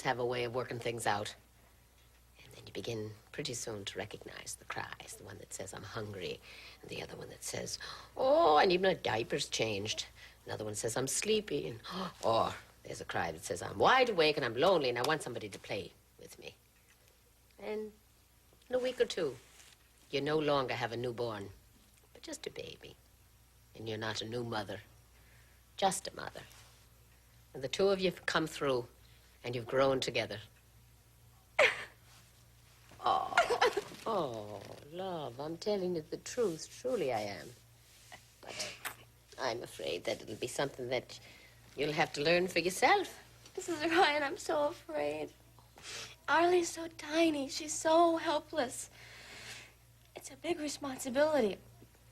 Have a way of working things out. And then you begin pretty soon to recognize the cries. The one that says, I'm hungry. And the other one that says, oh, I need my diapers changed. Another one says, I'm sleepy. And, oh, there's a cry that says, I'm wide awake and I'm lonely and I want somebody to play with me. And in a week or two, you no longer have a newborn, but just a baby. And you're not a new mother, just a mother. And the two of you have come through. And you've grown together. Oh, love, I'm telling you the truth. Truly I am. But I'm afraid that it'll be something that you'll have to learn for yourself. Mrs. Ryan, I'm so afraid. Arlie's so tiny. She's so helpless. It's a big responsibility.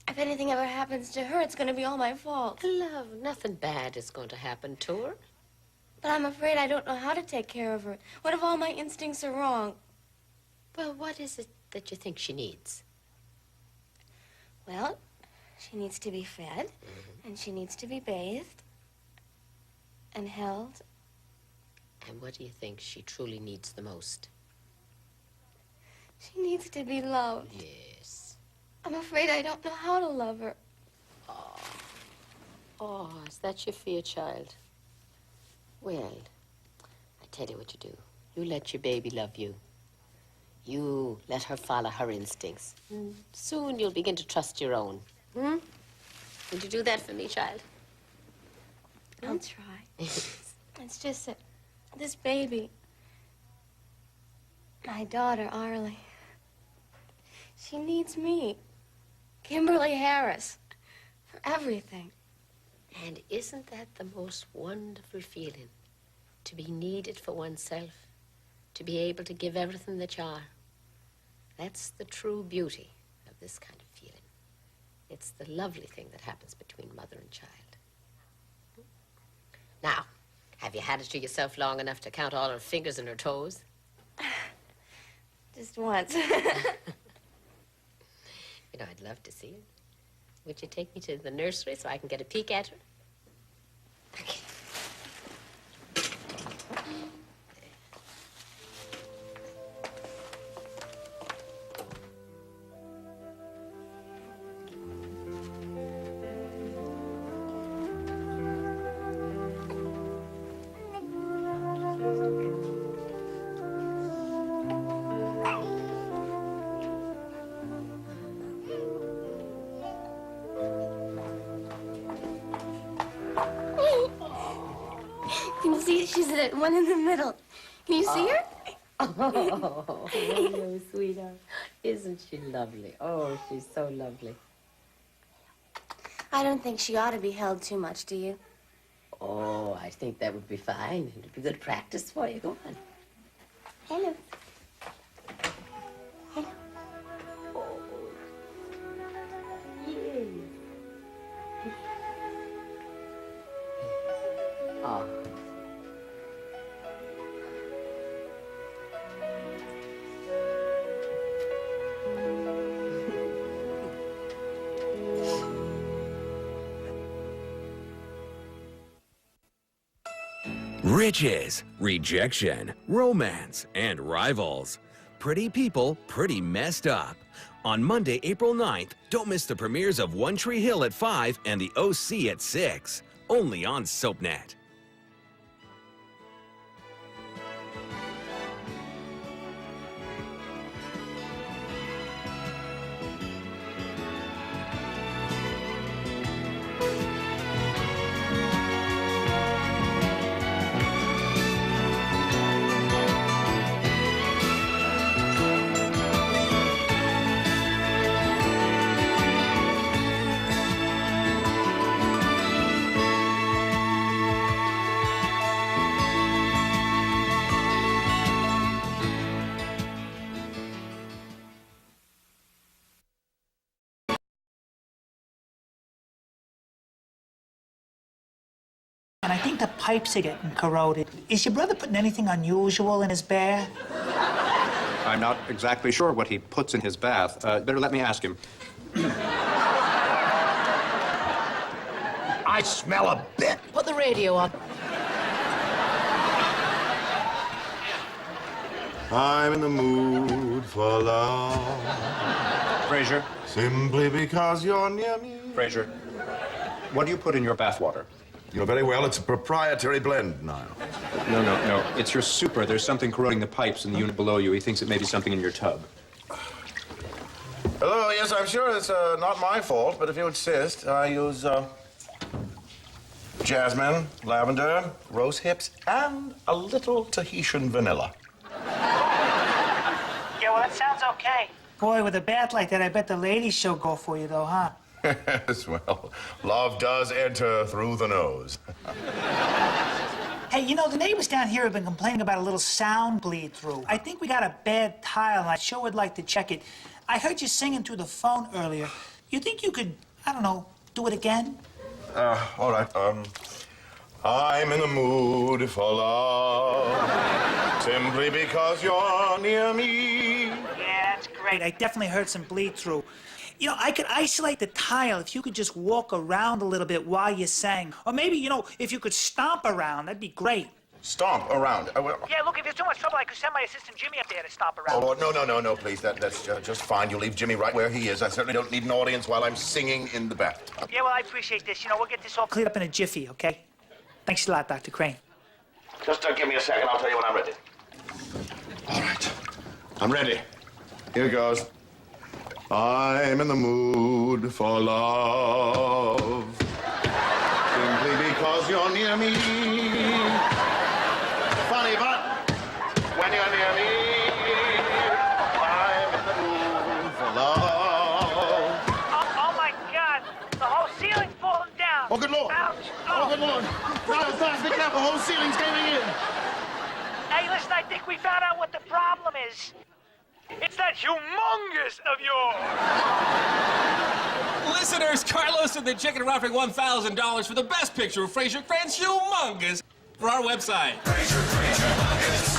If anything ever happens to her, it's going to be all my fault. Love, nothing bad is going to happen to her. But I'm afraid I don't know how to take care of her. What if all my instincts are wrong? Well, what is it that you think she needs? Well, she needs to be fed, and she needs to be bathed and held. And what do you think she truly needs the most? She needs to be loved. Yes. I'm afraid I don't know how to love her. Oh, is that your fear, child? Well, I tell you what you do. You let your baby love you. You let her follow her instincts. Soon you'll begin to trust your own. Would you do that for me, child? I'll try. It's just that this baby, my daughter, Arlie, she needs me, Kimberly Harris, for everything. And isn't that the most wonderful feeling? To be needed for oneself, to be able to give everything that you are. That's the true beauty of this kind of feeling. It's the lovely thing that happens between mother and child. Now, have you had it to yourself long enough to count all her fingers and her toes? Just once. You know, I'd love to see it. Would you take me to the nursery so I can get a peek at her? Okay. Can you see? She's the one in the middle. Can you see her? Oh, hello, sweetheart. Isn't she lovely? Oh, she's so lovely. I don't think she ought to be held too much, do you? Oh, I think that would be fine. It would be good practice for you. Go on. Hello. Hello. Oh, yes. Oh. Riches, rejection, romance, and rivals. Pretty people, pretty messed up. On Monday, April 9th, don't miss the premieres of One Tree Hill at 5 and The OC at 6. Only on SoapNet. And I think the pipes are getting corroded. Is your brother putting anything unusual in his bath? I'm not exactly sure what he puts in his bath. Better let me ask him. I smell a bit. Put the radio up. I'm in the mood for love. Fraser, Simply because you're near me. Fraser, what do you put in your bathwater? You know very well it's a proprietary blend, Niall. No. It's your super. There's something corroding the pipes in the unit below you. He thinks it may be something in your tub. Hello, yes, I'm sure it's not my fault, but if you insist, I use jasmine, lavender, rose hips, and a little Tahitian vanilla. Yeah, well, that sounds okay. Boy, with a bath like that, I bet the ladies show go for you, though, huh? Yes, well, love does enter through the nose. Hey, you know, the neighbors down here have been complaining about a little sound bleed through. I think we got a bad tile, and I sure would like to check it. I heard you singing through the phone earlier. You think you could, I don't know, do it again? All right, I'm in the mood for love, simply because you're near me. Yeah, that's great. I definitely heard some bleed through. You know, I could isolate the tile if you could just walk around a little bit while you sang. Or maybe, you know, if you could stomp around, that'd be great. Stomp around. Yeah, look, if there's too much trouble, I could send my assistant Jimmy up there to stomp around. Oh, no, please. That's just fine. You leave Jimmy right where he is. I certainly don't need an audience while I'm singing in the bathtub. Yeah, well, I appreciate this. You know, we'll get this all cleared up in a jiffy, okay? Thanks a lot, Dr. Crane. Just give me a second. I'll tell you when I'm ready. All right. I'm ready. Here goes. I'm in the mood for love, simply because you're near me. Funny, but when you're near me, I'm in the mood for love. Oh my God! The whole ceiling's falling down! Oh, good Lord! Ouch! Oh, good Lord! Fast, be careful, the whole ceiling's caving in. Hey, listen, I think we found out what the problem is. It's that humongous of yours! Listeners, Carlos and the Chicken are offering $1,000 for the best picture of Fraser Crane's Humongous for our website. Fraser Humongous.